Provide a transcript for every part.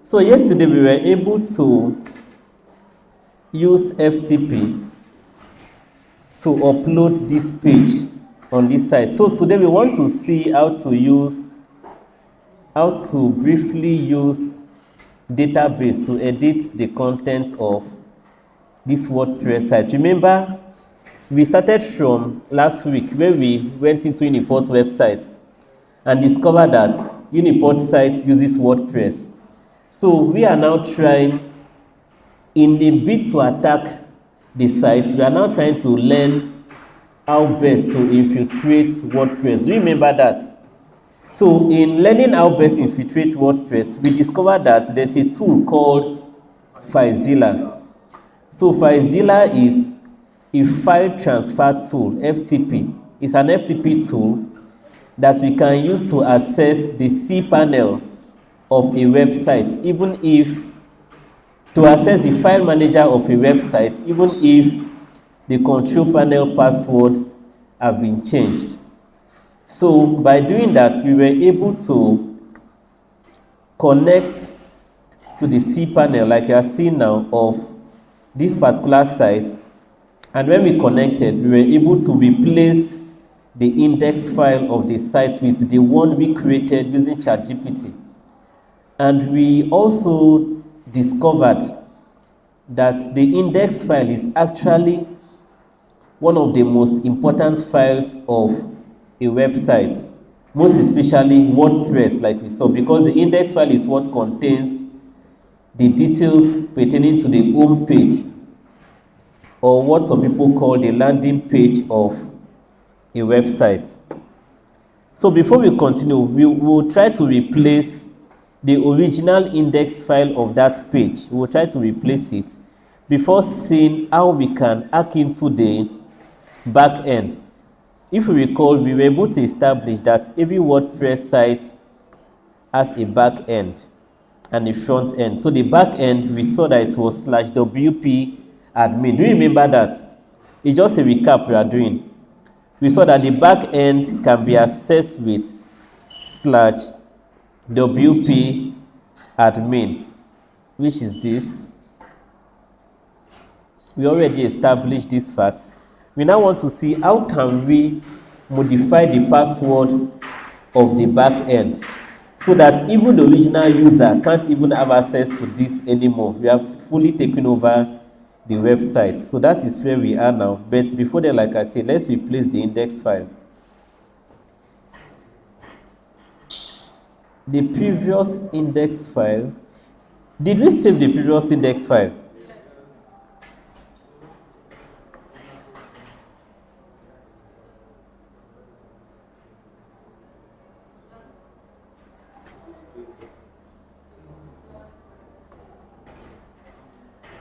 So yesterday we were able to use FTP to upload this page on this site. So today we want to see how to briefly use database to edit the content of this WordPress site. Remember, we started from last week where we went into Uniport's website and discovered that Uniport site uses WordPress. So we are now trying, in a bid to attack the site, we are now trying to learn how best to infiltrate WordPress. Do you remember that? So in learning how best to infiltrate WordPress, we discovered that there's a tool called FileZilla. So FileZilla is a file transfer tool, FTP. It's an FTP tool that we can use to access the cPanel of a website, even if to access the file manager of a website, even if the control panel password have been changed. So by doing that, we were able to connect to the cPanel, like you are seeing now, of this particular site. And when we connected, we were able to replace the index file of the site with the one we created using ChatGPT. And we also discovered that the index file is actually one of the most important files of a website, most especially WordPress, like we saw, because the index file is what contains the details pertaining to the home page, or what some people call the landing page of a website. So before we continue, we will try to replace the original index file of that page. We will try to replace it before seeing how we can hack into the back end. If you recall, we were able to establish that every WordPress site has a back end and a front end. So the back end, we saw that it was /wp admin. Do you remember that? It's just a recap we are doing. We saw that the back end can be accessed with /wp admin, which is this. We already established this fact. We now want to see how can we modify the password of the back end so that even the original user can't even have access to this anymore. We have fully taken over the website. So that is where we are now. But before that, like I said, let's replace the index file. The previous index file. Did we save the previous index file?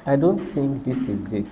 I don't think this is it.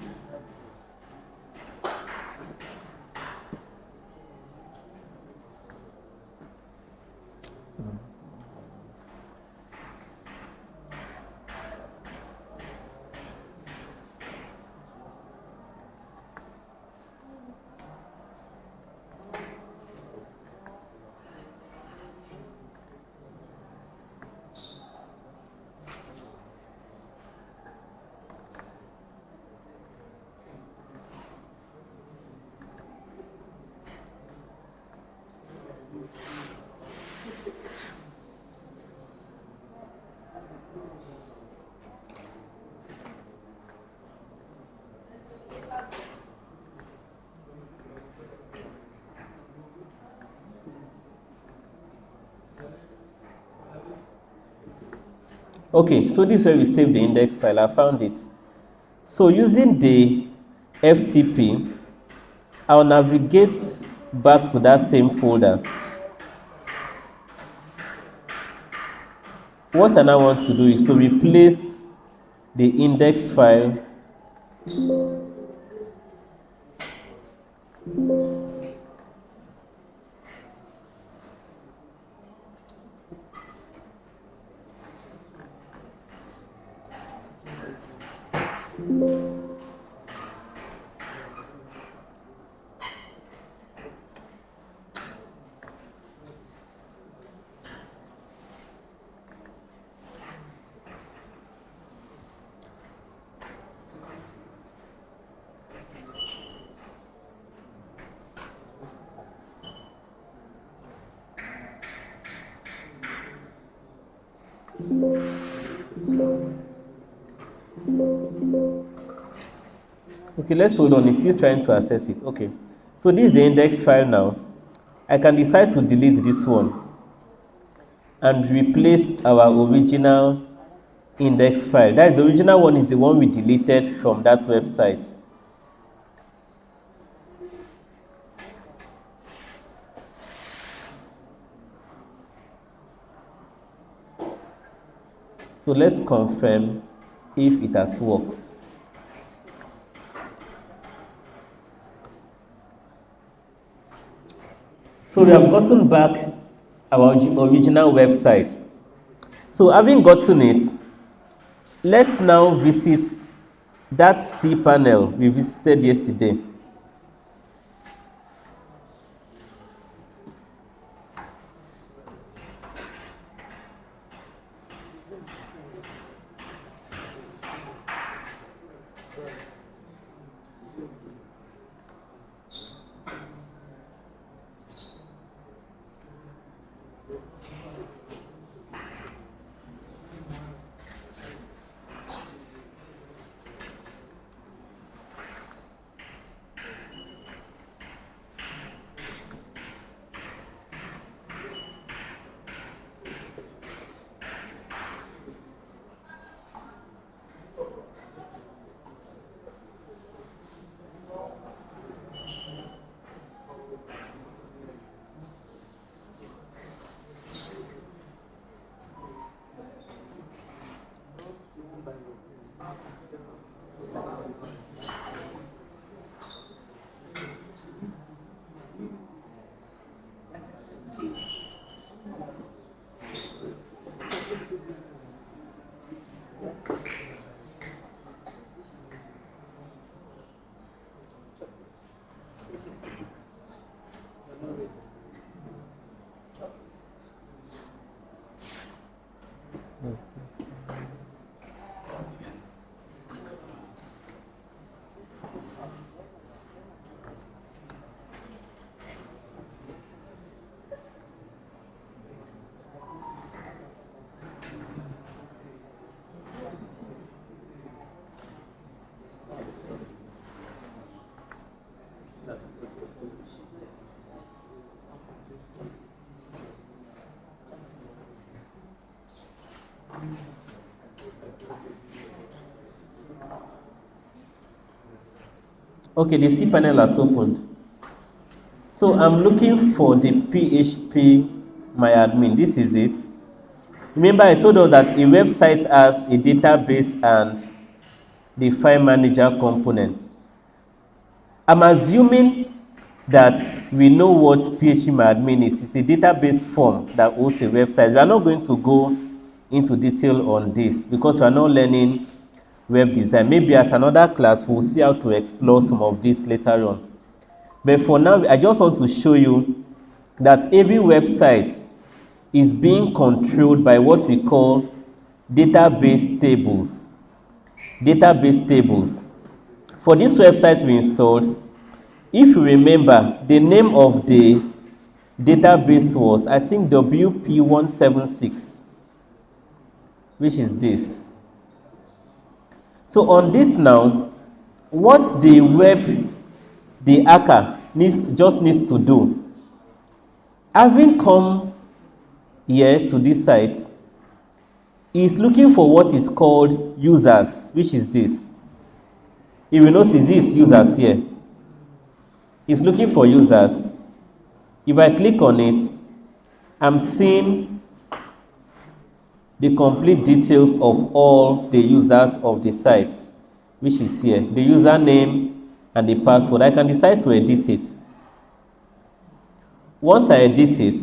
Okay, so this is where we save the index file. I found it. So using the FTP, I'll navigate back to that same folder. What I now want to do is to replace the index file Okay, let's hold on. It's still trying to access it. Okay. So this is the index file now. I can decide to delete this one and replace our original index file. That is, the original one is the one we deleted from that website. So let's confirm if it has worked. So we have gotten back our original website. So having gotten it, let's now visit that cPanel we visited yesterday. Okay, the cPanel has opened. So I'm looking for the PHP my admin. This is it. Remember, I told you that a website has a database and the file manager component. I'm assuming that we know what PHP my admin is. It's a database form that hosts a website. We are not going to go into detail on this because we are not learning web design. Maybe as another class, we'll see how to explore some of this later on. But for now, I just want to show you that every website is being controlled by what we call database tables. Database tables. For this website we installed, if you remember, the name of the database was, I think, WP176, which is this. So on this now, what the hacker just needs to do, having come here to this site, is looking for what is called users, which is this. You will notice this users here. It's looking for users. If I click on it, I'm seeing the complete details of all the users of the site, which is here, the username and the password. I can decide to edit it. Once I edit it,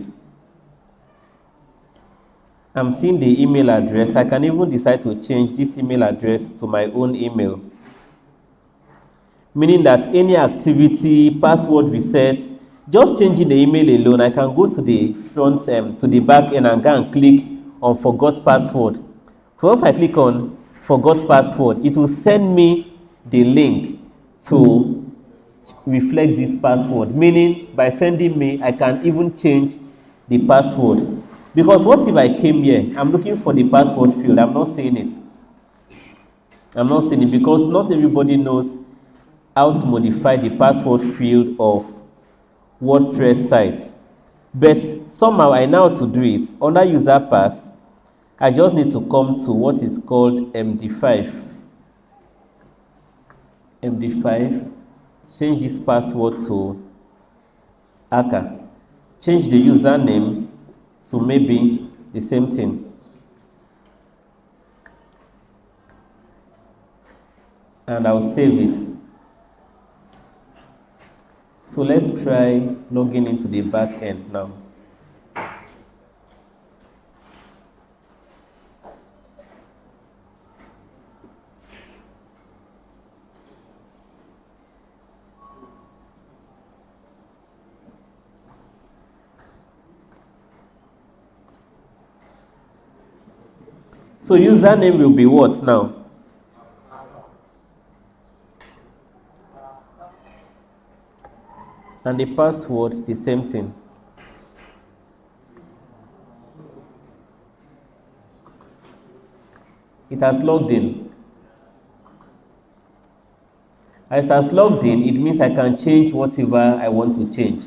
I'm seeing the email address. I can even decide to change this email address to my own email, meaning that any activity, password reset, just changing the email alone, I can go to the front to the back end and go and click on forgot password. Once I click on forgot password, it will send me the link to reflect this password, meaning by sending me, I can even change the password. Because what if I came here, I'm looking for the password field, I'm not seeing it. I'm not seeing it because not everybody knows how to modify the password field of WordPress sites. But somehow I know how to do it. Under user pass, I just need to come to what is called MD5. MD5, change this password to Aka. Change the username to maybe the same thing. And I'll save it. So let's try logging into the back end now. So username will be what now? And the password, the same thing. It has logged in. As it has logged in, it means I can change whatever I want to change.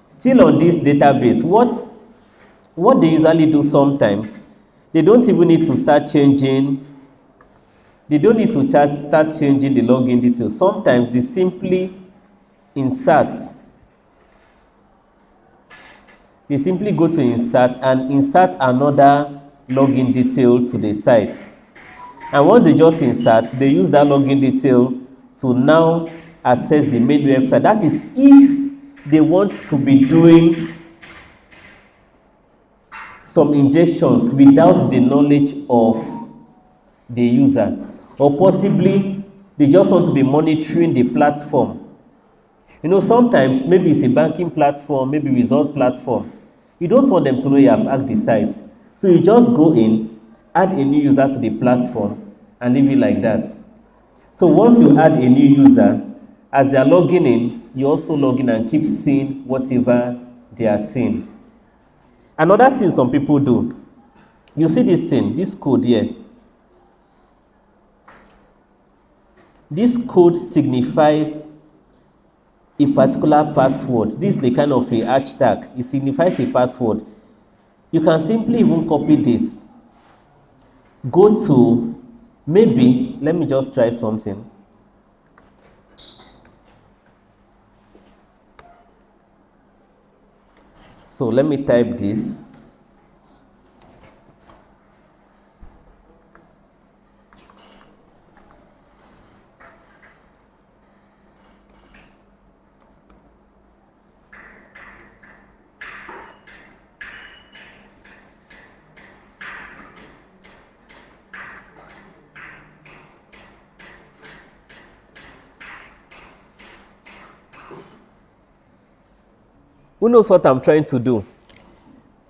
Still on this database, what they usually do sometimes, they don't even need to start changing. They don't need to start changing the login details. Sometimes they simply insert. They simply go to insert and insert another login detail to the site. And once they just insert, they use that login detail to now access the main website. That is if they want to be doing some injections without the knowledge of the user, or possibly they just want to be monitoring the platform. You know, sometimes maybe it's a banking platform, maybe results platform. You don't want them to know you have hacked the site. So you just go in, add a new user to the platform, and leave it like that. So once you add a new user, as they are logging in, you also log in and keep seeing whatever they are seeing. Another thing some people do, you see this thing, this code here. This code signifies a particular password. This is the kind of a hashtag. It signifies a password. You can simply even copy this. Go to, maybe, let me just try something. So let me type this. Who knows what I'm trying to do?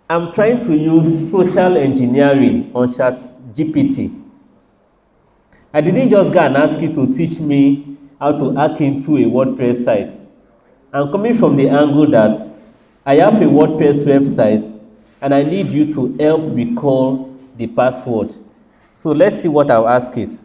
I'm trying to use social engineering on ChatGPT. I didn't just go and ask it to teach me how to hack into a WordPress site. I'm coming from the angle that I have a WordPress website and I need you to help recall the password. So let's see what I'll ask it.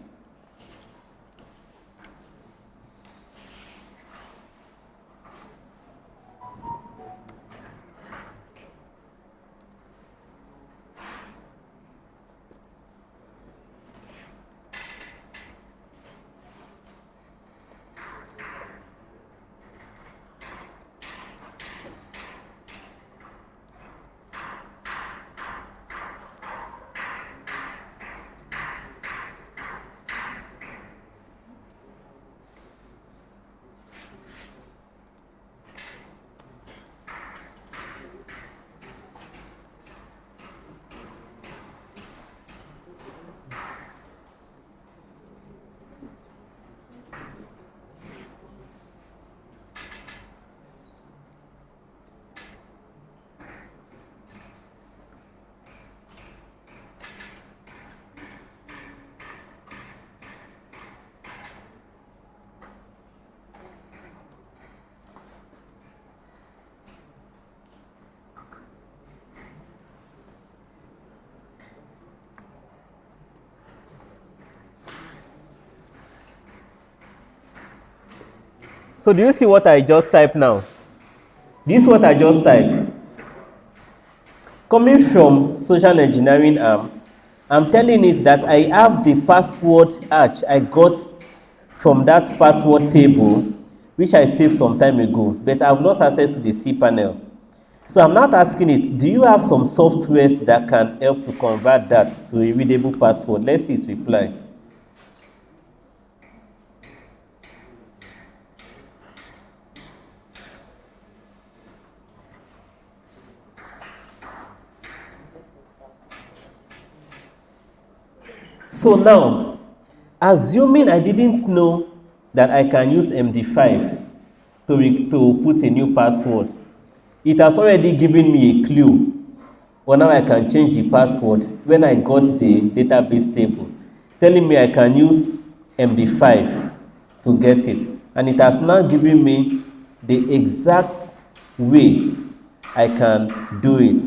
So do you see what I just typed now? This is what I just typed. Coming from social engineering I'm telling it that I have the password hatch I got from that password table, which I saved some time ago, but I have not access to the cPanel. So I'm not asking it, do you have some softwares that can help to convert that to a readable password? Let's see its reply. So now, assuming I didn't know that I can use MD5 to put a new password, it has already given me a clue on how I can change the password when I got the database table, telling me I can use MD5 to get it. And it has now given me the exact way I can do it.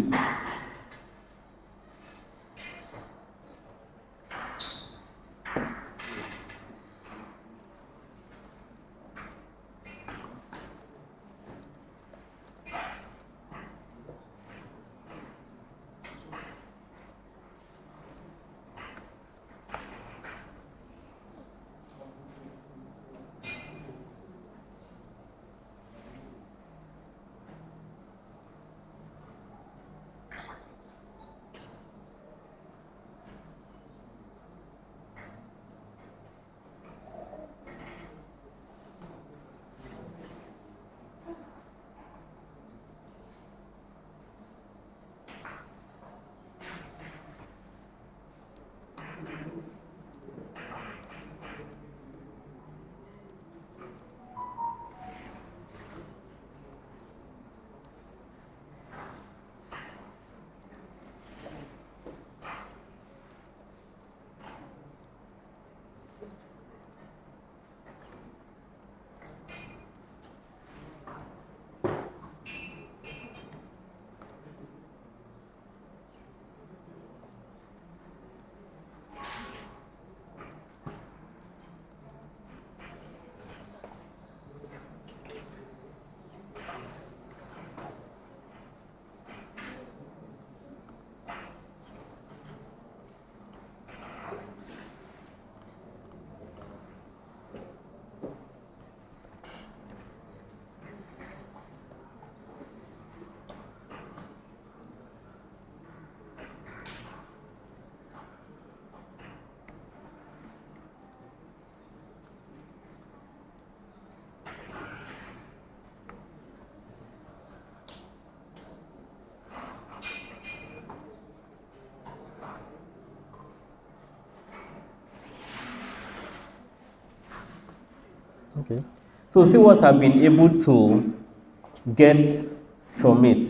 Okay. So see what I've been able to get from it.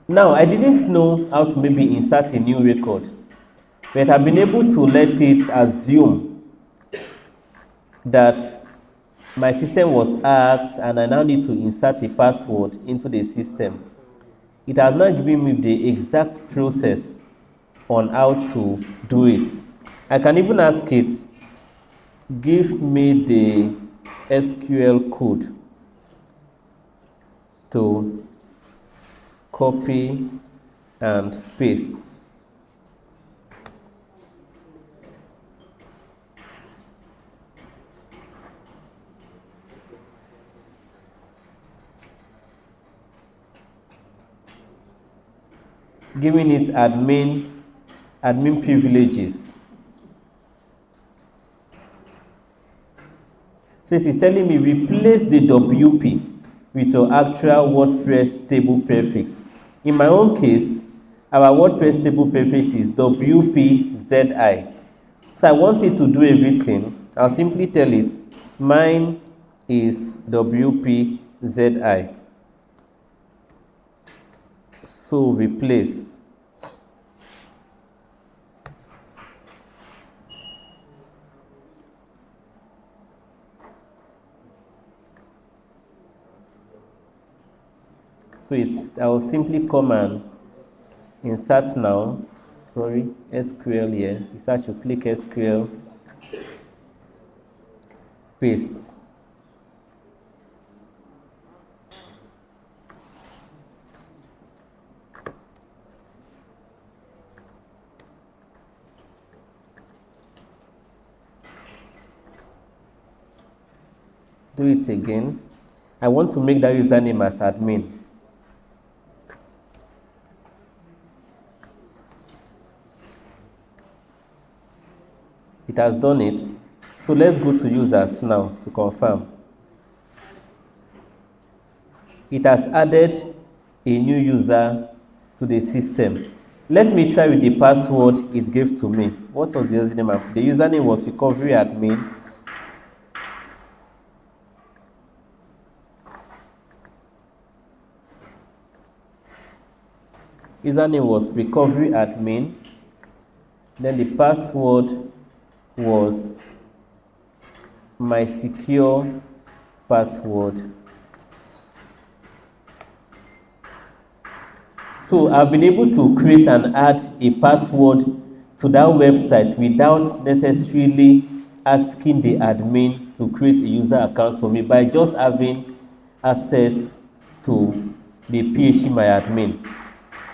Now, I didn't know how to maybe insert a new record, but I've been able to let it assume that my system was hacked and I now need to insert a password into the system. It has now given me the exact process on how to do it. I can even ask it, give me the SQL code to copy and paste. Giving it admin privileges. So it is telling me replace the WP with your actual WordPress table prefix. In my own case, our WordPress table prefix is WPZI. So I want it to do everything. I'll simply tell it mine is WPZI. So replace. So I will simply come and insert now. Sorry, SQL here. It's actually click SQL. paste. Do it again. I want to make that username as admin. It has done it. So let's go to users now to confirm. It has added a new user to the system. Let me try with the password it gave to me. What was the username? The username was recovery admin. Username was recovery admin. Then the password was my secure password. So I've been able to create and add a password to that website without necessarily asking the admin to create a user account for me, by just having access to the phpMyAdmin.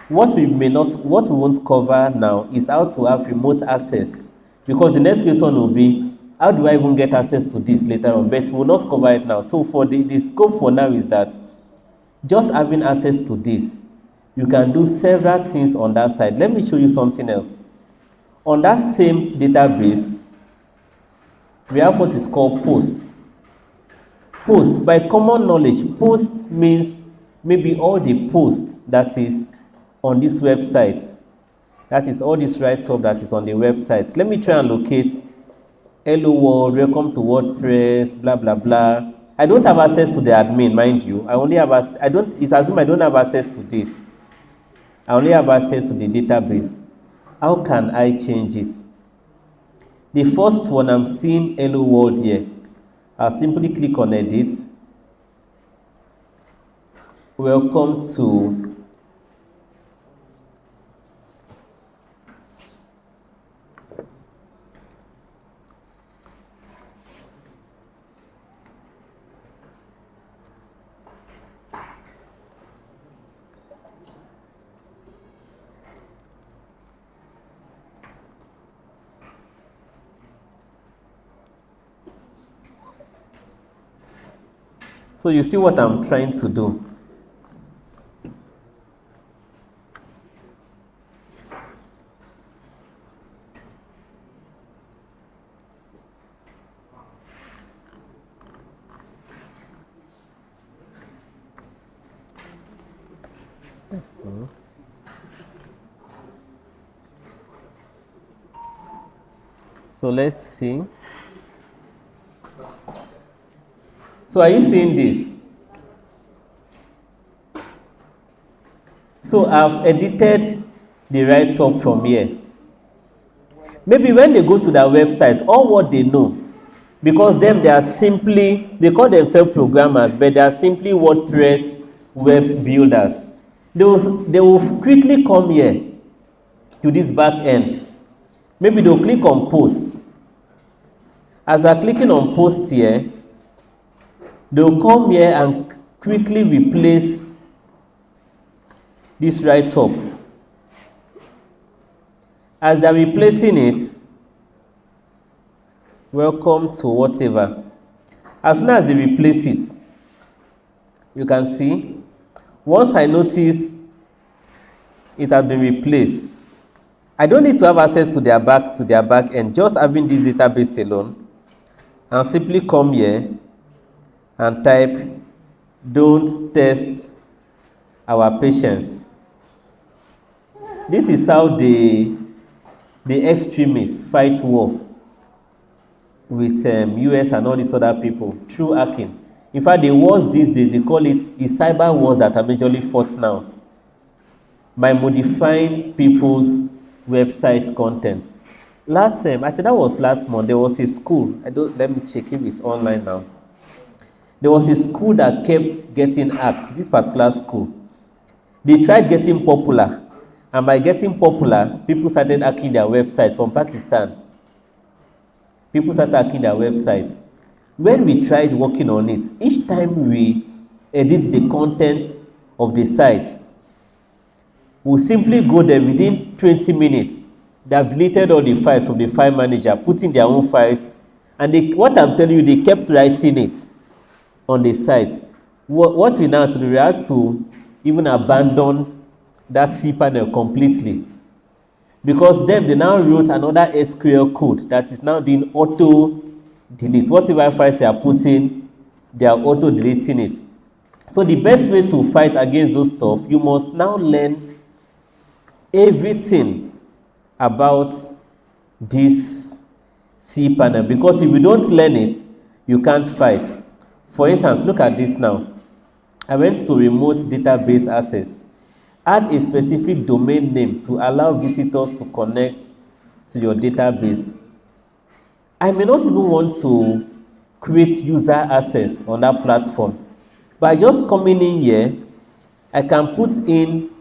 What we won't cover now is how to have remote access, because the next question will be, how do I even get access to this later on? But we will not cover it now. So for the scope for now is that just having access to this, you can do several things on that side. Let me show you something else. On that same database, we have what is called post. Post, by common knowledge, post means maybe all the posts that is on this website. That is all this write-up that is on the website. Let me try and locate hello world, welcome to WordPress, blah blah blah. I don't have access to the admin, mind you. I only have it's assumed I don't have access to this. I only have access to the database. How can I change it? The first one, I'm seeing hello world here. I'll simply click on edit. Welcome to So you see what I'm trying to do. So let's see. So are you seeing this? So I've edited the write-up from here. Maybe when they go to their website, all what they know, because them they call themselves programmers, but they are simply WordPress web builders. They will quickly come here to this back end. Maybe they'll click on post. As they're clicking on post here, they'll come here and quickly replace this write-up. As they're replacing it, welcome to whatever. As soon as they replace it, you can see, once I notice it has been replaced, I don't need to have access to their back end. Just having this database alone, and simply come here and type, don't test our patience. This is how the extremists fight war with US and all these other people, through hacking. In fact, the wars these days, they call it cyber wars that are majorly fought now, by modifying people's website content. I said that was last month. There was a school. Let me check if it's online now. There was a school that kept getting hacked. This particular school, they tried getting popular, and by getting popular, people started hacking their website from Pakistan. People started hacking their websites, when we tried working on it, each time we edit the content of the site, we'll simply go there within 20 minutes. They have deleted all the files from the file manager, putting their own files, and what I'm telling you, they kept writing it on the site. What we now have to do, we have to even abandon that cPanel completely, because then they now wrote another SQL code that is now doing auto delete. Whatever files they are putting, they are auto deleting it. So the best way to fight against those stuff, you must now learn everything about this cPanel, because if you don't learn it, you can't fight. For instance, look at this now. I went to remote database access. Add a specific domain name to allow visitors to connect to your database. I may not even want to create user access on that platform. By just coming in here, I can put in,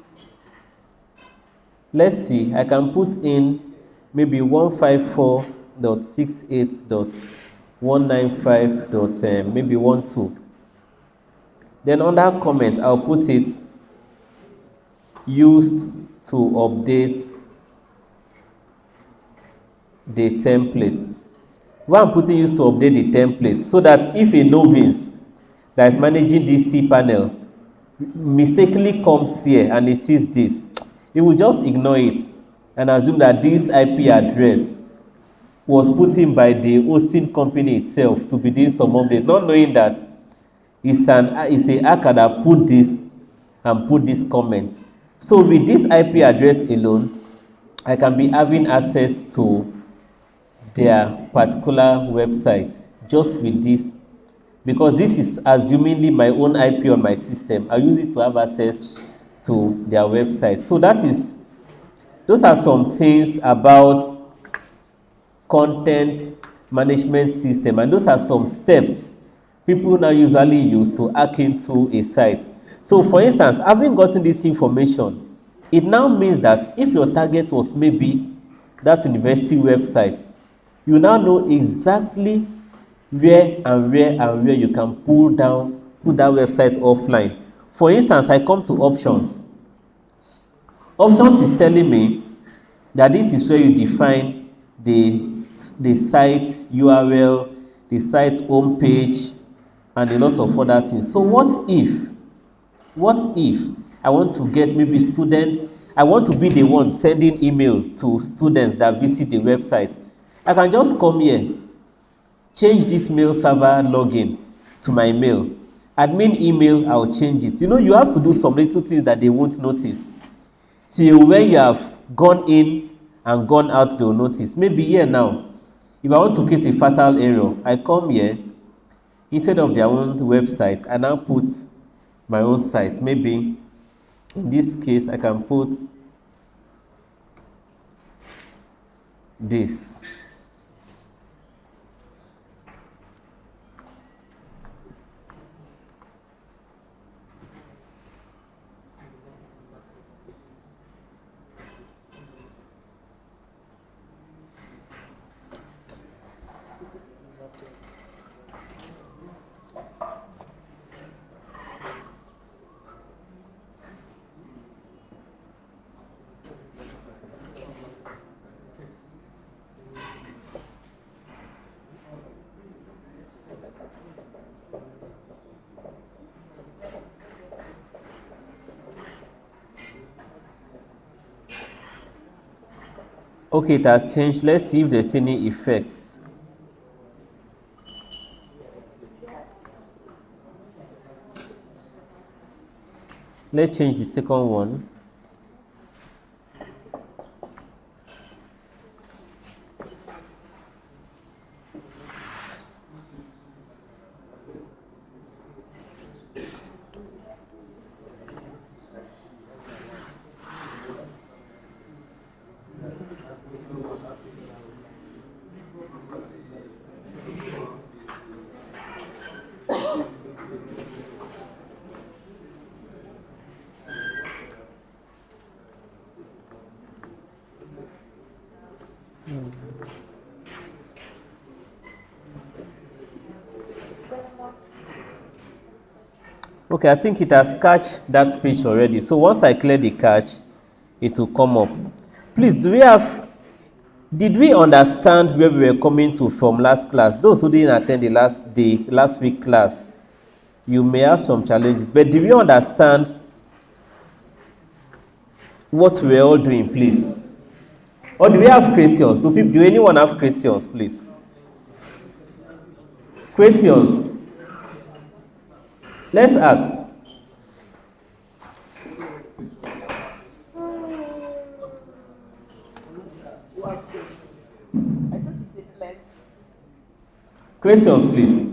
let's see, I can put in maybe 154.68.195. Maybe 12. Then under comment, I'll put it used to update the template. Why I'm putting used to update the template, so that if a novice that is managing this cPanel mistakenly comes here and he sees this, he will just ignore it and assume that this IP address was put in by the hosting company itself to be doing some update, not knowing that it's a hacker that put this and put this comment. So with this IP address alone, I can be having access to their particular website just with this, because this is assumingly my own IP on my system. I use it to have access to their website. So those are some things about content management system, and those are some steps people now usually use to hack into a site. So for instance, having gotten this information, it now means that if your target was maybe that university website, you now know exactly where you can put that website offline. For instance, I come to options. Options is telling me that this is where you define the site URL, the site home page, and a lot of other things. So what if I want to get maybe students, I want to be the one sending email to students that visit the website? I can just come here, change this mail server login to my mail. Admin email, I'll change it. You have to do some little things that they won't notice. Till when you have gone in and gone out, they'll notice. Maybe here now, if I want to create a fatal error, I come here, instead of their own website, I now put my own site. Maybe in this case, I can put this. Okay, it has changed. Let's see if there's any effects. Let's change the second one. Okay, I think it has catched that page already. So once I clear the cache, it will come up. Please, did we understand where we were coming to from last class? Those who didn't attend the last week class, you may have some challenges. But do we understand what we're all doing, please? Or do we have questions? Do anyone have questions, please? Questions? Let's ask. Questions, please.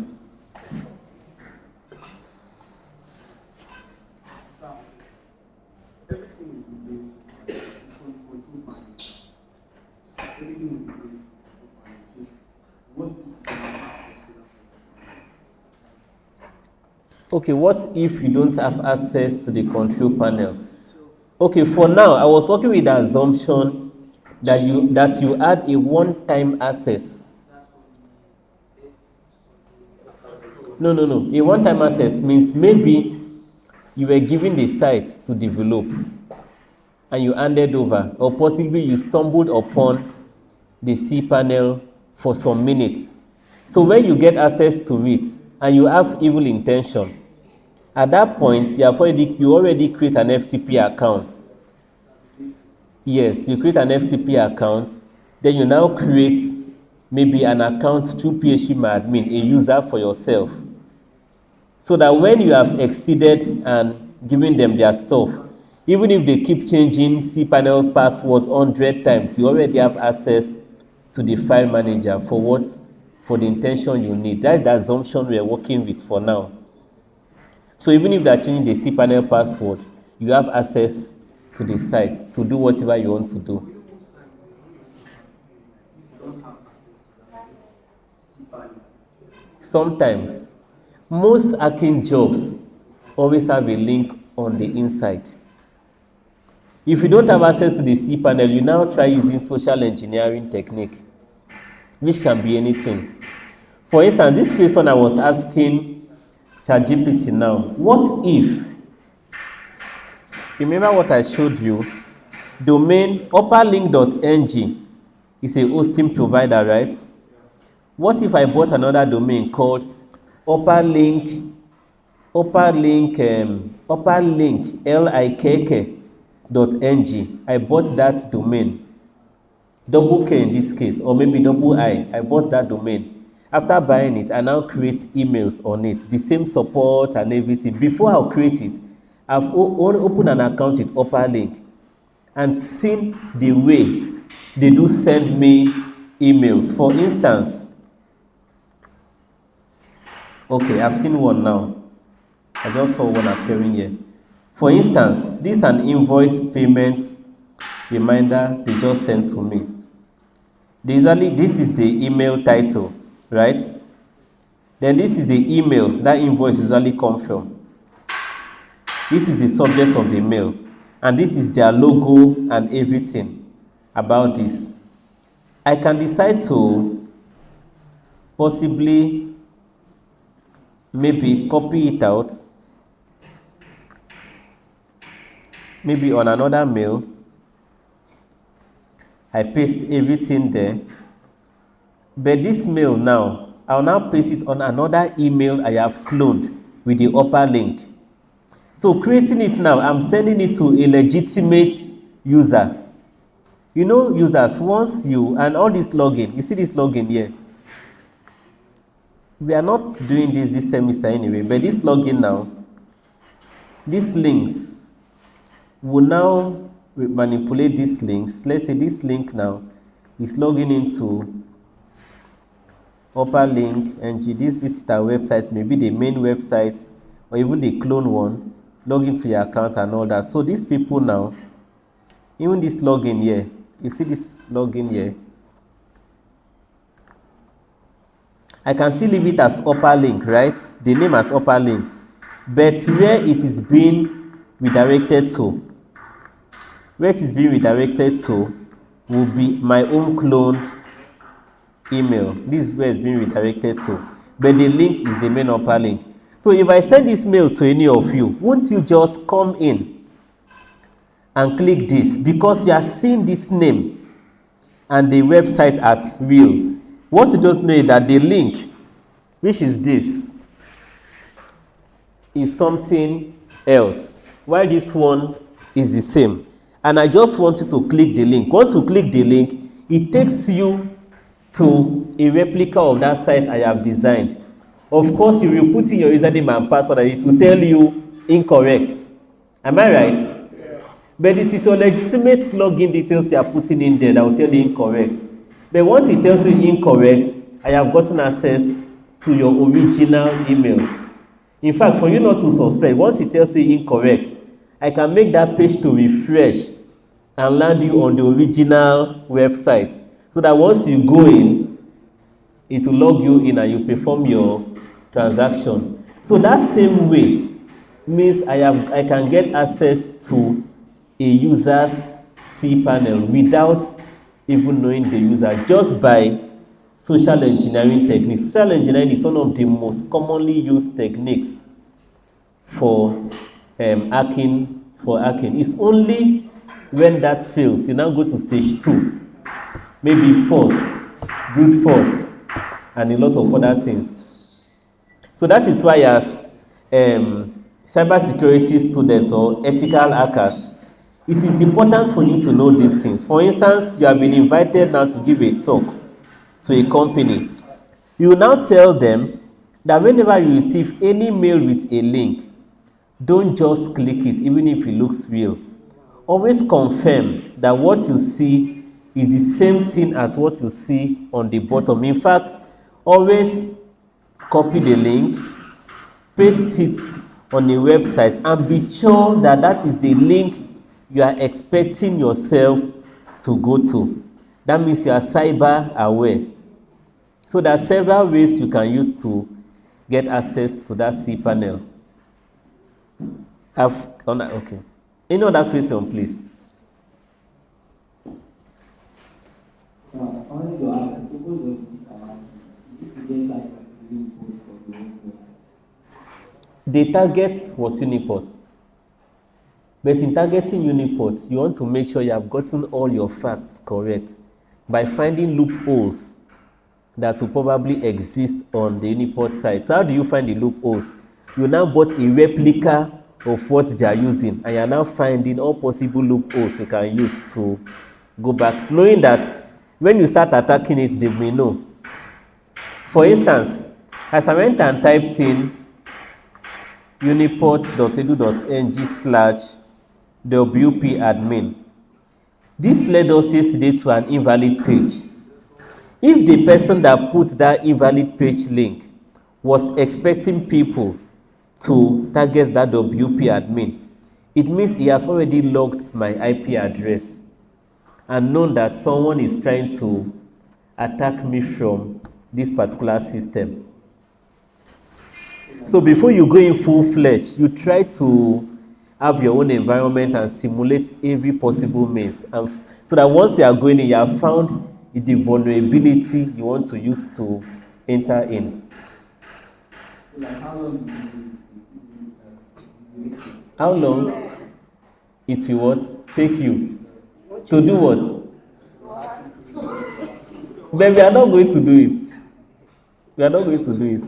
Okay, what if you don't have access to the control panel? Okay, for now, I was working with the assumption that you had a one-time access. No. A one-time access means maybe you were given the site to develop and you handed over, or possibly you stumbled upon the cPanel for some minutes. So when you get access to it and you have evil intention, at that point you already create an FTP account. Yes, you create an FTP account, then you now create maybe an account through phpMyAdmin, a user for yourself, so that when you have exceeded and given them their stuff, even if they keep changing cPanel passwords 100 times, you already have access to the file manager for the intention you need. That's the assumption we are working with for now. So even if they are changing the cPanel password, you have access to the site to do whatever you want to do. Sometimes, most hacking jobs always have a link on the inside. If you don't have access to the cPanel, you now try using social engineering technique, which can be anything. For instance, this question I was asking ChatGPT now, what if, remember what I showed you, domain upperlink.ng is a hosting provider, right? What if I bought another domain called upperlink likk.ng? I bought that domain, double K in this case, or maybe double I bought that domain. After buying it, I now create emails on it, the same support and everything. Before I create it, I've opened an account with Upperlink and seen the way they do send me emails. For instance, okay, I've seen one now. I just saw one appearing here. For instance, this is an invoice payment reminder they just sent to me. This is the email title, right? Then this is the email that invoice usually comes from. This is the subject of the mail, and this is their logo and everything about this. I can decide to possibly maybe copy it out, maybe on another mail. I paste everything there, but this mail now, I'll now paste it on another email I have cloned with the upper link. So creating it now, I'm sending it to a legitimate user. You know, users, once you, and all this login, you see this login here. We are not doing this semester anyway, but this login now, these links will now manipulate these links. Let's say this link now is logging into upper link and this visitor website, maybe the main website or even the clone one, log into your account and all that. So these people now, even this login here, you see this login here, I can still leave it as upper link, right? The name as upper link, but where it is being redirected to, will be my own cloned email. This is where it's being redirected to, but the link is the main upper link. So if I send this mail to any of you, won't you just come in and click this because you are seeing this name and the website as real? What you don't know is that the link, which is this, is something else, while this one is the same. And I just want you to click the link. Once you click the link, it takes you to a replica of that site I have designed. Of course, you will put in your username and password and it will tell you incorrect. Am I right? But it is your legitimate login details you are putting in there that will tell you incorrect. But once it tells you incorrect, I have gotten access to your original email. In fact, for you not to suspect, once it tells you incorrect, I can make that page to refresh and land you on the original website. So that once you go in, it will log you in and you perform your transaction. So that same way means I can get access to a user's cPanel without even knowing the user, just by social engineering techniques. Social engineering is one of the most commonly used techniques for hacking. It's only when that fails, you now go to stage 2, maybe force, brute force, and a lot of other things. So that is why as cybersecurity students or ethical hackers, it is important for you to know these things. For instance, you have been invited now to give a talk to a company. You will now tell them that whenever you receive any mail with a link, don't just click it even if it looks real. Always confirm that what you see is the same thing as what you see on the bottom. In fact, always copy the link, paste it on a website, and be sure that that is the link you are expecting yourself to go to. That means you are cyber aware. So there are several ways you can use to get access to that cPanel. Okay. Any other question, please? The target was Uniport. But in targeting Uniport, you want to make sure you have gotten all your facts correct by finding loopholes that will probably exist on the Uniport site. So how do you find the loopholes? You now bought a replica of what they are using, and you are now finding all possible loopholes you can use to go back, knowing that when you start attacking it, they may know. For instance, as I went and typed in uniport.edu.ng/wp-admin, this led us yesterday to an invalid page. If the person that put that invalid page link was expecting people to target that WP admin, it means he has already logged my IP address and known that someone is trying to attack me from this particular system. So before you go in full-fledged, you try to have your own environment and simulate every possible means, and so that once you are going in, you have found the vulnerability you want to use to enter in. How long it will what? Take you to do what? But we are not going to do it. We are not going to do it.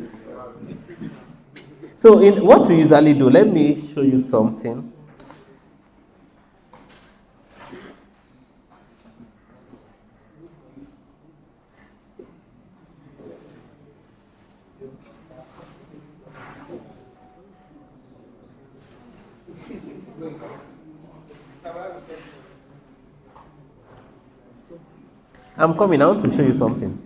So in what we usually do, let me show you something. I'm coming. I want to show you something.